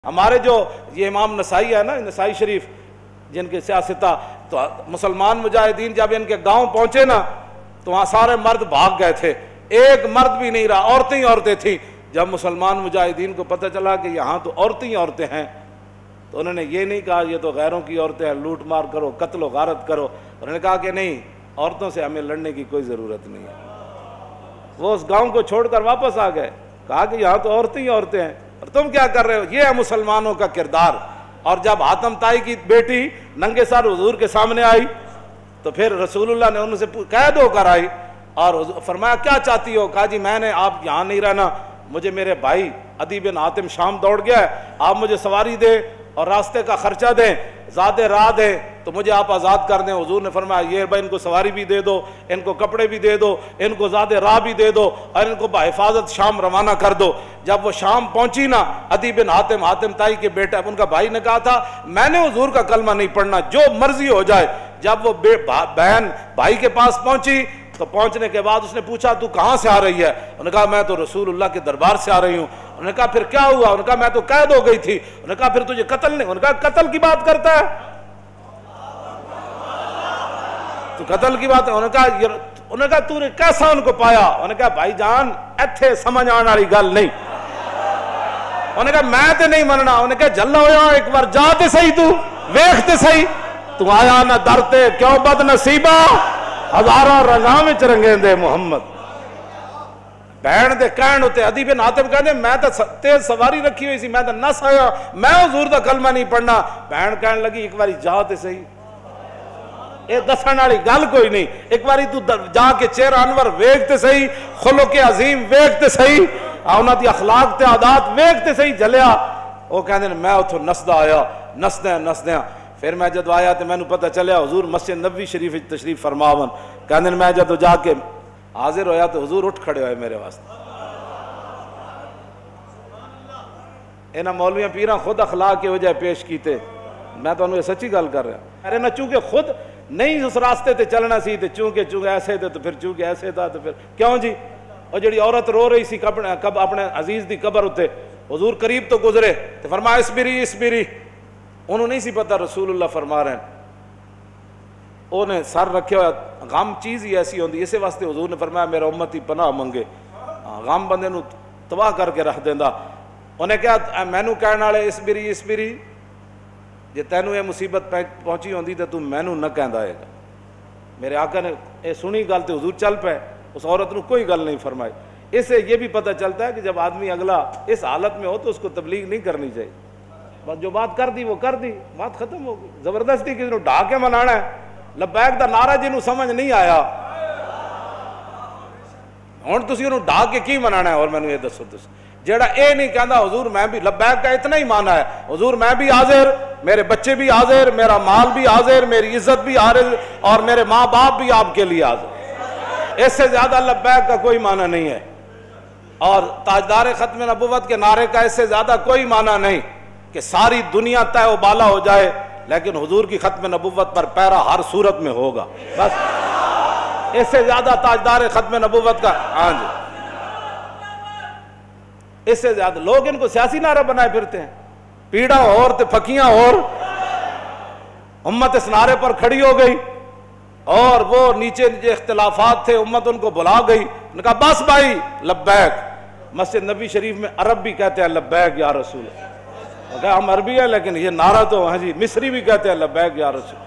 ہمارے جو یہ امام نسائی ہے نا، نسائی شریف جن کے سیاستہ، تو مسلمان مجاہدین جب ان کے گاؤں پہنچے نا تو وہاں سارے مرد بھاگ گئے تھے، ایک مرد بھی نہیں رہا، عورتیں ہی عورتیں تھیں۔ جب مسلمان مجاہدین کو پتہ چلا کہ یہاں تو عورتیں ہی عورتیں ہیں تو انہوں نے یہ نہیں کہا یہ تو غیروں کی عورتیں ہیں، لوٹ مار کرو، قتل و غارت کرو، انہوں نے کہا کہ نہیں، عورتوں سے ہمیں لڑنے کی کوئی ضرورت نہیں ہے۔ وہ اس گاؤں کو چھوڑ کر واپس آ گئے، کہا کہ یہاں تو عورتیں ہی عورتیں ہیں اور تم کیا کر رہے ہو؟ یہ ہے مسلمانوں کا کردار۔ اور جب حاتم طائی کی بیٹی ننگے سر حضور کے سامنے آئی تو پھر رسول اللہ نے ان سے قید ہو کر آئی اور فرمایا کیا چاہتی ہو؟ کہا جی میں نے آپ یہاں نہیں رہنا، مجھے میرے بھائی عدی بن حاتم شام دوڑ گیا ہے، آپ مجھے سواری دیں اور راستے کا خرچہ دیں، زیادہ راہ دیں تو مجھے آپ آزاد کر دیں۔ حضور نے فرمایا یہ بھائی ان کو سواری بھی دے دو، ان کو کپڑے بھی دے دو، ان کو زیادہ راہ بھی دے دو اور ان کو بحفاظت شام روانہ کر دو۔ جب وہ شام پہنچی نا، عدی بن حاتم، حاتم طائی کے بیٹا، ان کا بھائی نے کہا تھا میں نے حضور کا کلمہ نہیں پڑھنا، جو مرضی ہو جائے۔ جب وہ بہن بھائی کے پاس پہنچی تو پہنچنے کے بعد اس نے پوچھا تو کہاں سے آ رہی ہے؟ انہوں نے کہا میں تو رسول اللہ کے دربار سے آ رہی ہوں۔ انہوں نے کہا پھر کیا ہوا؟ انہوں نے کہا میں تو قید ہو گئی تھی۔ انہوں نے کہا پھر تجھے قتل نہیں؟ انہوں نے کہا قتل کی بات کرتا ہے تو قتل کی بات ہے؟ انہوں نے کہا تو نے کیسا ان کو پایا؟ انہوں نے کہا بھائی جان ایتھے سمجھ آنے والی گل نہیں۔ انہوں نے کہا میں تے نہیں مننا۔ انہوں نے کہا جلا ہویا ایک بار جا تے صحیح، تو ویکھ تے صحیح، تو آیا نہ درتے کیوں بد نصیبہ، ہزارہ رنگاں وچ رنگیں دے محمد۔ بہن دے کہن ہوتے عدی بن حاتم کہنے میں تو تیز سواری رکھی ہوئی سی، میں تو نس آیا، میں حضور دا کلمہ نہیں پڑھنا۔ بہن کہنے لگی ایک باری جا تے صحیح، اے دسن والی گل کوئی نہیں، ایک باری تو جا کے چہرہ انور ویکھ تے صحیح، خلق عظیم ویکھ تے صحیح، انہاں دی اخلاق تے عادات ویکھ تے صحیح۔ جلیا وہ کہندے نے میں اتھوں نسدا آیا، نسدیاں پھر میں جدو آیا تو میں نے پتہ چلیا حضور مسجد نبوی شریف تشریف فرماون۔ کہندے میں جدو جا کے حاضر ہویا تو حضور اٹھ کھڑے ہوئے میرے واسطے۔ انہاں مولویاں پیراں خود اخلاق کی وجہ پیش کیتے، میں تو انہوں یہ سچی گل کر رہا ہوں۔ ارے نہ چونکہ خود نہیں اس راستے تے چلنا سی تے چونکہ ایسے تھے تو پھر چونکہ ایسے تھا تو پھر کیوں جی؟ اور جڑی عورت رو رہی سی اپنے عزیز دی قبر ہوتے، حضور قریب تو گزرے تو فرمایا اسبری، انہوں نہیں سی پتہ رسول اللہ فرما رہے ہیں، انہیں سر رکھے ہوا، غم چیز ہی ایسی ہوندی، اسے واسطے حضور نے فرمایا میرا امتی پناہ منگے، غم بندے نو تباہ کر کے رکھ دیندا۔ انہیں کہا مینو کہنے والے اسبری، جے تینوں یہ مصیبت پہنچی ہوندی تو مینو نہ کہندا ہے گا۔ میرے آقا نے یہ سنی گل تو حضور چل پے، اس عورت نو کوئی گل نہیں فرمائی۔ اس سے یہ بھی پتہ چلتا ہے کہ جب آدمی اگلا اس حالت میں ہو تو اس کو تبلیغ نہیں کرنی چاہیے، بس جو بات کر دی وہ کر دی، بات ختم ہو گئی۔ زبردستی کسی نو ڈھا کے منانا ہے، لبیک دا نعرہ جنوں سمجھ نہیں آیا ہن تسی انہوں ڈھا کے کی منانا ہے؟ اور میں نے یہ دسو جیڑا اے نہیں کہندا حضور میں بھی لبیک کا اتنا ہی مانا ہے، حضور میں بھی حاضر، میرے بچے بھی حاضر، میرا مال بھی حاضر، میری عزت بھی حاضر اور میرے ماں باپ بھی آپ کے لیے حاضر، اس سے زیادہ لبیک کا کوئی معنی نہیں ہے۔ اور تاجدار ختم نبوت کے نعرے کا اس سے زیادہ کوئی معنی نہیں کہ ساری دنیا تہ و بالا ہو جائے لیکن حضور کی ختم نبوت پر پیرا ہر صورت میں ہوگا، بس اس سے زیادہ تاجدار ختم نبوت کا ہاں جی، اس سے زیادہ لوگ ان کو سیاسی نعرہ بنائے پھرتے ہیں، پیڑا اور تے پھکیاں اور امت اس نعرے پر کھڑی ہو گئی اور وہ نیچے اختلافات تھے امت ان کو بلا گئی، انہوں نے کہا بس بھائی لبیک۔ مسجد نبی شریف میں عرب بھی کہتے ہیں لبیک یا رسول، ہم عربی ہیں لیکن یہ نعرہ تو ہاں جی مصری بھی کہتے ہیں لبیک یا رسول،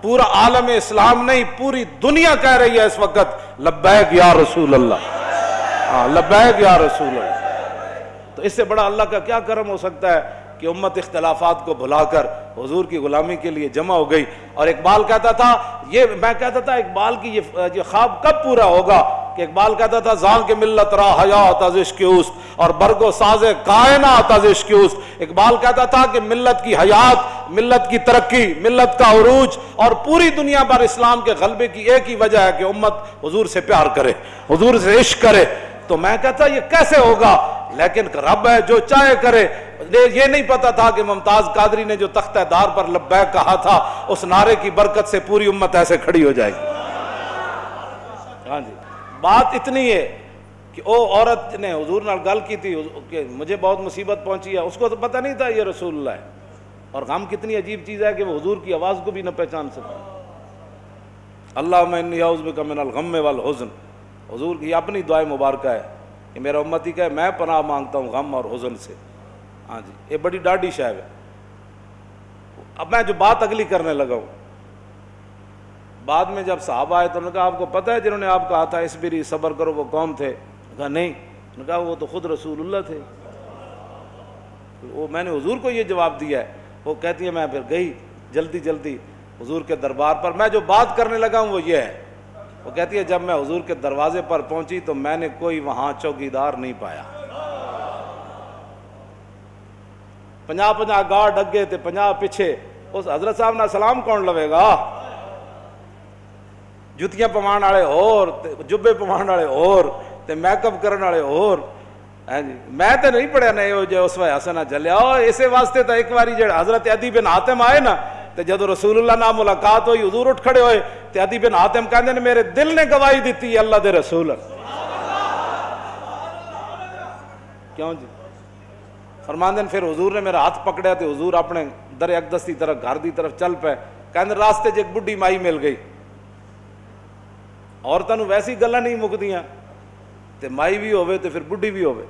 پورا عالم اسلام نہیں پوری دنیا کہہ رہی ہے اس وقت لبیک یا رسول اللہ، ہاں لبیک یا رسول اللہ۔ تو اس سے بڑا اللہ کا کیا کرم ہو سکتا ہے کہ امت اختلافات کو بھلا کر حضور کی غلامی کے لیے جمع ہو گئی۔ اور اقبال کہتا تھا، میں کہتا تھا اقبال کی یہ خواب کب پورا ہوگا کہ اقبال کہتا تھا زان کے ملت را حیات از عشق اوست اور برگ و ساز کائنات از عشق اوست۔ اقبال کہتا تھا کہ ملت کی حیات، ملت کی ترقی، ملت کا عروج اور پوری دنیا پر اسلام کے غلبے کی ایک ہی وجہ ہے کہ امت حضور سے پیار کرے، حضور سے عشق کرے۔ تو میں کہتا یہ کیسے ہوگا، لیکن رب ہے جو چاہے کرے۔ یہ نہیں پتا تھا کہ ممتاز قادری نے جو تختہ دار پر لبیک کہا تھا اس نعرے کی برکت سے پوری امت ایسے کھڑی ہو جائے گی۔ ہاں جی، بات اتنی ہے کہ او عورت نے حضور نال گل کی تھی کہ مجھے بہت مصیبت پہنچی ہے، اس کو تو پتہ نہیں تھا یہ رسول اللہ ہے. اور غم کتنی عجیب چیز ہے کہ وہ حضور کی آواز کو بھی نہ پہچان سکا. اللہم انی اعوذ بک من الغم والحزن، حضور کی اپنی دعائے مبارکہ ہے کہ میرا امتی کہے میں پناہ مانگتا ہوں غم اور حزن سے. ہاں جی، یہ بڑی ڈاڈی شاید ہے. اب میں جو بات اگلی کرنے لگا ہوں، بعد میں جب صحابہ آئے تو انہوں نے کہا آپ کو پتہ ہے جنہوں نے آپ کہا تھا اصبری صبر کرو وہ کون تھے؟ کہا نہیں. انہوں نے کہا وہ تو خود رسول اللہ تھے. وہ میں نے حضور کو یہ جواب دیا ہے. وہ کہتی ہے میں پھر گئی جلدی جلدی حضور کے دربار پر. میں جو بات کرنے لگا ہوں وہ یہ ہے، وہ کہتی ہے جب میں حضور کے دروازے پر پہنچی تو میں نے کوئی وہاں چوکیدار نہیں پایا. 50 گارڈ اگے تے 50 پیچھے. اس حضرت صاحب نہ سلام کون لوے گا؟ جتیاں پوان والے اور جبے پوان والے اور تے میک اپ کرن والے اور. میں تو نہیں پڑھیا نہیں جو اس وقت حسنہ چلیا. اسے واسطے تو ایک باری جڑا حضرت عدی بن حاتم آئے نا تے جدو رسول اللہ نال ملاقات ہوئی حضور اٹھ کھڑے ہوئے تے عدی بن حاتم کہندے نے میرے دل نے گواہی دیتی ہے اللہ دے رسول. کیوں جی؟ فرماندے نے پھر حضور نے میرا ہاتھ پکڑیا تے حضور اپنے در اقدس دی طرف گھر دی طرف چل پے. کہندے راستے چ ایک بڈھی مائی مل گئی. عورتاں نوں ویسی گلاں نہیں مکدیاں تے مائی بھی ہوے تے پھر بڈھی بھی ہوے.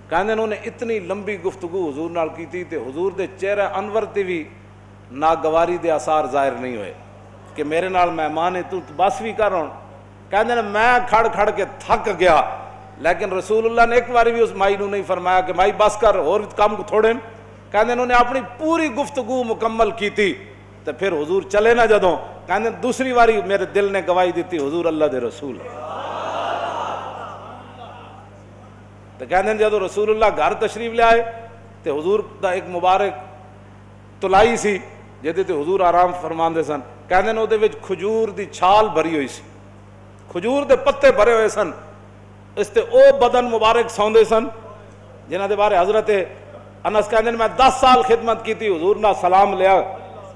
کہندے انہوں نے اتنی لمبی گفتگو حضور نال کیتی تے حضور دے چہرے انور تے بھی ناگواری دے آثار ظاہر نہیں ہوئے کہ میرے نال مہمان ہے تو بس بھی کر. کہندے نے میں کھڑ کھڑ کے تھک گیا، لیکن رسول اللہ نے ایک باری بھی اس مائی نو نہیں فرمایا کہ مائی بس کر اور کام کو تھوڑے. کہندے انہوں نے اپنی پوری گفتگو مکمل کی تھی تو پھر حضور چلے نہ جدوں. کہندے دوسری باری میرے دل نے گواہی دیتی حضور اللہ دے رسول. تو کہندے جدو رسول اللہ گھر تشریف لے آئے تو حضور دا ایک مبارک تلائی سی جہدے تے حضور آرام فرماندے سن. کہندے نے اودے وچ کھجور دی چھال بھری ہوئی سی، کھجور دے پتے بھرے ہوئے سن. اس تے او بدن مبارک سوندے سن جنہاں دے بارے حضرت انس کہندے نے میں 10 سال خدمت کیتی. حضور نہ سلام لیا،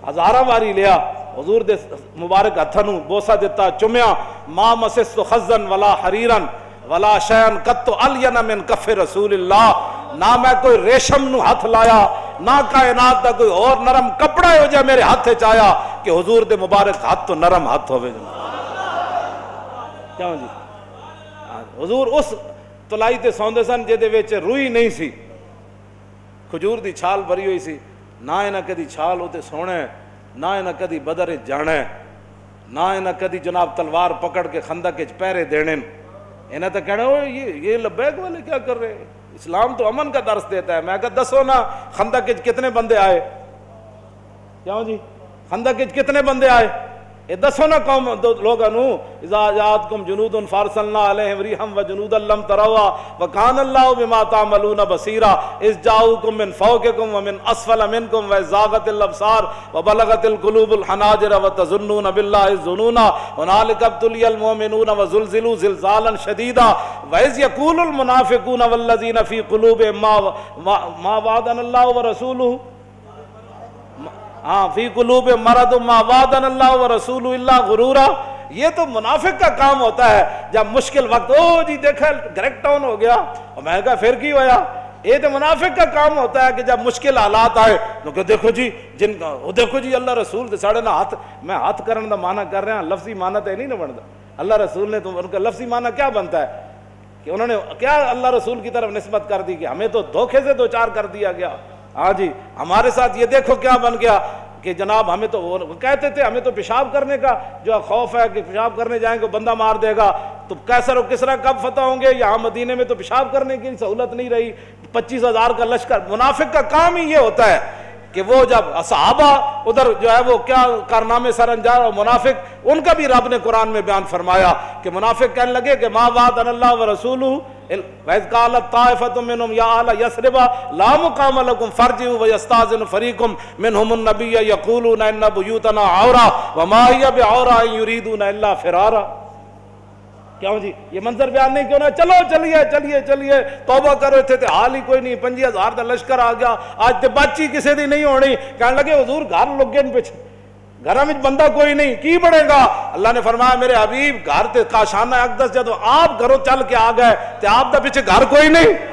ہزاراں واری لیا، حضور دے مبارک ہتھاں نوں بوسہ دیتا، چومیا. ما مسست خزن ولا حریرن ولا شیئن قط الین من کف رسول اللہ. نہ میں کوئی ریشم نو ہاتھ لایا، نہ کائنات دا کوئی اور نرم کپڑا ہو جائے میرے ہاتھ وچ آیا کہ حضور دے مبارک ہاتھ تو نرم ہاتھ ہوے. کیوں جی؟ حضور اس تلائی تے سوندے سن جہدے وچ روئی نہیں سی، کھجور دی چھال بھری ہوئی سی. نہ انہاں کدی چھال ہوتے سونے، نہ انہاں کدی بدر جانا، نہ انہاں کدی جناب تلوار پکڑ کے خندق وچ پہرے دینے. انہیں تو کہنا ہو یہ لبیک والے کیا کر رہے ہیں؟ اسلام تو امن کا درس دیتا ہے. میں کہا دسو نا خندق وچ کتنے بندے آئے؟ کیوں جی؟ خندق وچ کتنے بندے آئے؟ یہ دسو نا قوم لوگوں نو اذا جاءتکم جنود فارسلنا علیہم ریحا وجنودا لم تروا وکان اللہ بما تعملون بصیرا اذ جاءوکم من فوقکم ومن اسفل منکم وزاغت الابصار وبلغت القلوب الحناجر وتظنون باللہ الظنون هنالک ابتلی المؤمنون وزلزلوا زلزالا شدیدا واذ یقول المنافقون والذین فی قلوبہم ما وعدنا اللہ ورسولہ فی قلوب مرض ما وعدنا اللہ ورسولہ الا غرورا. یہ تو منافق کا کام ہوتا ہے جب مشکل وقت او جی دیکھا گریک ٹاؤن ہو گیا اور میں کہا پھر کی ہویا. یہ تو منافق کا کام ہوتا ہے کہ جب مشکل حالات آئے تو کہ دیکھو جی جن کا دیکھو جی اللہ رسول دے ساڑے نہ ہاتھ میں ہاتھ کرنے دا معنی کر رہے ہیں، لفظی معنی تو نہیں نہ بنتا. اللہ رسول نے تو ان کا لفظی معنی کیا بنتا ہے کہ انہوں نے کیا اللہ رسول کی طرف نسبت کر دی کہ ہمیں تو دھوکے سے دو چار کر دیا گیا. ہاں جی ہمارے ساتھ یہ دیکھو کیا بن گیا کہ جناب ہمیں تو وہ کہتے تھے ہمیں تو پیشاب کرنے کا جو خوف ہے کہ پیشاب کرنے جائیں گے بندہ مار دے گا. تو کیسر و کسرا کب فتح ہوں گے؟ یہاں مدینے میں تو پیشاب کرنے کی سہولت نہیں رہی. 25,000 کا لشکر. منافق کا کام ہی یہ ہوتا ہے کہ وہ جب صحابہ ادھر جو ہے وہ کیا کارنامے سر انجام. اور منافق ان کا بھی رب نے قرآن میں بیان فرمایا کہ منافق کہنے لگے کہ ما وعدنا اللہ ورسولہ وَإِذْ قَالَتْ طَائِفَةٌ مِّنْهُمْ يَا أَهْلَ يَثْرِبَ لَا مُقَامَ لَكُمْ فَارْجِعُوا وَيَسْتَأْذِنُ فَرِيقٌ مِّنْهُمُ النَّبِيَّ يَقُولُونَ إِنَّ بُيُوتَنَا عَوْرَةٌ وَمَا هِيَ بِعَوْرَةٍ إِن يُرِيدُونَ إِلَّا فِرَارًا. کیوں جی یہ منظر بیان نہیں کیوں نہ چلو چلیے توبہ کرو. تھے تے حال ہی کوئی نہیں. 25,000 دا لشکر آ گیا. آج تے بچی کسی دی نہیں ہونی. کہنے لگے حضور گھر لگے پچھے گھر میں بندہ کوئی نہیں کی بڑھے گا. اللہ نے فرمایا میرے حبیب گھر تے کاشانہ اقدس جدو آپ گھروں چل کے آ گئے تے آپ دا پیچھے گھر کوئی نہیں.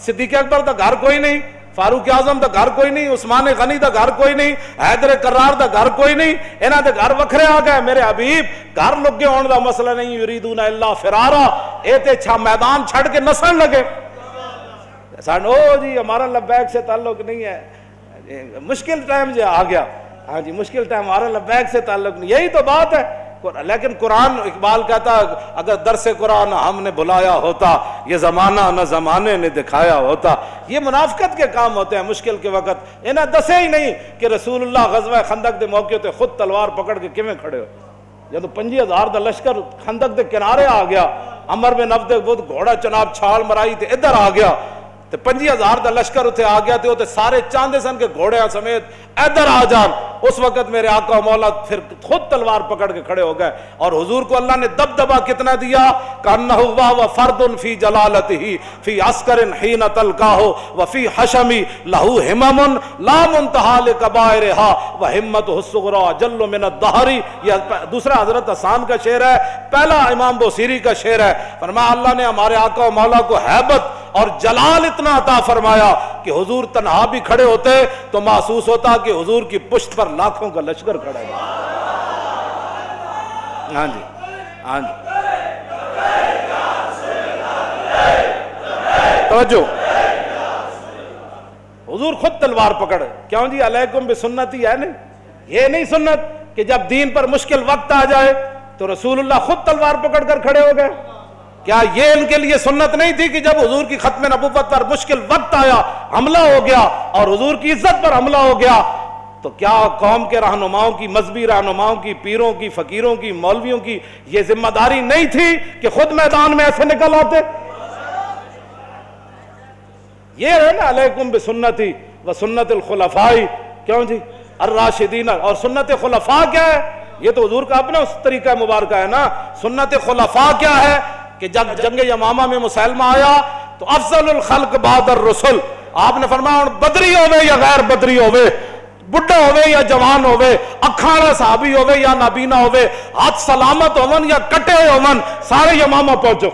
صدیق اکبر دا گھر کوئی نہیں, فاروق اعظم دا گھر کوئی نہیں, عثمان غنی دا گھر کوئی نہیں, حیدر کرار دا گھر کوئی نہیں, انہاں دے گھر وکھرے آ گئے. میرے حبیب گھر لگے ہون دا مسئلہ نہیں, یریدون الا فرارا, اے تے چھا میدان چھڑ کے نسن لگے. سانو جی ہمارا لبیک سے تعلق نہیں ہے, مشکل ٹائم جو آ گیا, ہاں جی مشکل ٹائم, ہمارا لبیک سے تعلق نہیں, یہی تو بات ہے. لیکن قرآن, اقبال کہتا اگر درس قرآن ہم نے بلایا ہوتا, یہ زمانہ نہ زمانے نے دکھایا ہوتا. یہ منافقت کے کام ہوتے ہیں مشکل کے وقت. انہیں دسے ہی نہیں کہ رسول اللہ غزوہ خندق دے موقع تے خود تلوار پکڑ کے کیویں کھڑے ہو. جب 50,000 دا لشکر خندق دے کنارے آ گیا, عمر بن عبد بود گھوڑا چناب چھال مرائی تے ادھر آ گیا, تے 50,000 دا لشکر اتنے آ گیا تے سارے چاندے سن کے گھوڑے سمیت ادھر آ جان. اس وقت میرے آقا و مولا پھر خود تلوار پکڑ کے کھڑے ہو گئے, اور حضور کو اللہ نے دبدبا کتنا دیا, کانہ و فرد فی جلالتہ فی عسکر حین تلقاہ وفی حشمی لہو ہمم لا منتہا لکبائرہا وہمتہ الصغری جل من الدہر. یہ دوسرا حضرت حسان کا شعر ہے, پہلا امام بوصیری کا شعر ہے. فرمایا اللہ نے ہمارے آقا و مولا کو ہیبت اور جلال اتنا عطا فرمایا کہ حضور تنہا بھی کھڑے ہوتے تو محسوس ہوتا کہ حضور کی پشت پر لاکھوں کا لشکر کھڑا ہے. ہاں جی, ہاں جی, توجہ, حضور خود تلوار پکڑے. کیوں جی, علیکم بسنتی ہے نہیں, یہ نہیں سنت کہ جب دین پر مشکل وقت آ جائے تو رسول اللہ خود تلوار پکڑ کر کھڑے ہو گئے. کیا یہ ان کے لیے سنت نہیں تھی کہ جب حضور کی ختم نبوت پر مشکل وقت آیا, حملہ ہو گیا اور حضور کی عزت پر حملہ ہو گیا, تو کیا قوم کے رہنماؤں کی, مذہبی رہنماؤں کی, پیروں کی, فقیروں کی, مولویوں کی یہ ذمہ داری نہیں تھی کہ خود میدان میں ایسے نکل آتے؟ یہ ہے نا علیکم بسنتی و سنت الخلفاء. کیوں جی, الراشدین. اور سنت خلفاء کیا ہے؟ یہ تو حضور کا اپنا اس طریقہ مبارکہ ہے نا. سنت خلفاء کیا ہے کہ جب جنگ یمامہ میں مسلمہ آیا تو افضل الخلق بعد الرسل, آپ نے فرمایا بدری ہوئے یا غیر بدری ہوئے, بڑھا ہوئے یا جوان ہوئے, اکھاڑا صحابی ہوئے یا نابینا ہوئے, ہاتھ سلامت ہوون یا کٹے ہوئے ہوون, سارے یمامہ پہنچو.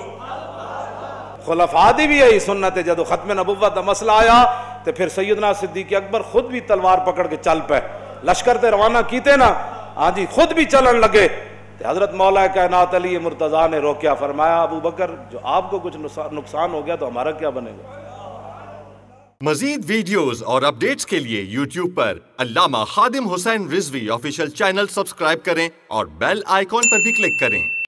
خلفاء دی بھی یہی سنت ہے. جب ختم نبوت دا مسئلہ آیا تو پھر سیدنا صدیق اکبر خود بھی تلوار پکڑ کے چل پے, لشکر تے روانہ کیتے نا, ہاں جی خود بھی چلن لگے. حضرت مولا کائنات علی مرتضیٰ نے روکیا, فرمایا ابو بکر جو آپ کو کچھ نقصان ہو گیا تو ہمارا کیا بنے گا. مزید ویڈیوز اور اپڈیٹس کے لیے یوٹیوب پر علامہ Khadim Hussain Rizvi official channel subscribe کریں اور بیل آئیکن پر بھی کلک کریں.